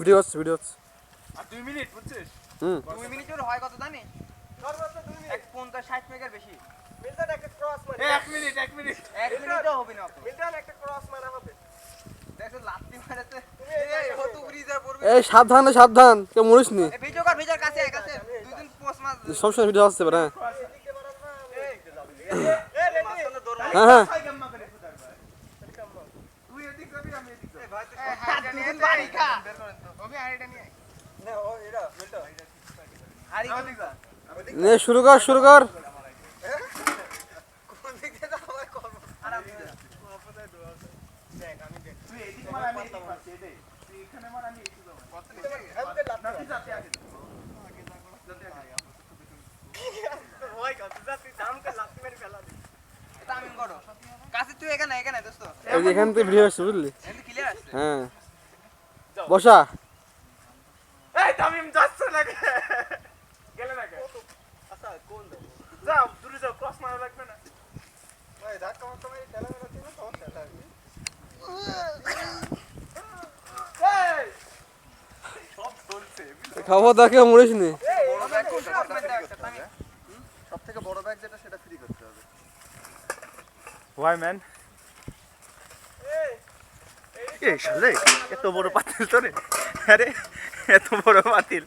Video হচ্ছে video হচ্ছে আর 2 minute বুঝছিস? 2 মিনিটের হয় কত জানি? সর্বোচ্চ 2 মিনিট 50-60 মেগার বেশি। মিল্টন একটা ক্রস মার। 1 মিনিট 1 মিনিট 1 মিনিটও হবে না তো। মিল্টন একটা ক্রস মারা হবে। দেখো লাত্তি মারাতে এই হতো ব্রিজার পড়বে। এই সাবধান সাবধান কেউ মরিস নি এই ভিডিও কর ভিডিওর কাছে কাছে দুই দিন পোস্ট মার সবসময় ভিডিও আসছে পারে এদিকে মারাস না আমি এদিকে যাব। এই রেডি। হ্যাঁ হ্যাঁ তুই এদিক যাবি আমি এদিক যাব। এই ভাই তো হাড়িটা নিয়ে বাড়ি খা বের করেন তো ওকে হাড়িটা নিয়ে না ও এরা মিল্টন। হাড়ি এদিক যা। নে শুরু কর কোন দিকে যাওয়ার করব। আরাম দেখ আমি দেখ। তুই এদিক মার আমি এদিক মারছি এটাই। তুই এখানে মার আমি এদিক যাব। কত নিচে হেলতে না লাগবে। তুই যাতে আগে। যাতে আগে। ওই কত যাচ্ছি দামকে লাগতে মেরে ফেলা দি। এটা আমি করো কাছে তুই এখানে দোস্ত এই যে এখান থেকে ভিডিও আসছে বুঝলি এন্ড ক্লিয়ার আছে হ্যাঁ বসা এই তামিম যাচ্ছে নাকি? গেলে নাকি? আচ্ছা কোন দাও? যাও দূরে যাও ক্রস মারা লাগবে না। ভাই ধাক্কা মারতে মেরে ঠেলা মেরে দিলে তখন ঠেলা আসবে। এই সব চলছে। খাওয়া দাওয়া কেউ মরিস নি বড় ব্যাগ করতে দাও একটা আমি সবথেকে বড় ব্যাগ যেটা সেটা ফ্রি করতে হবে। Why man? এই শালে এত বড় পাতিল তো রে আরে এত বড় পাতিল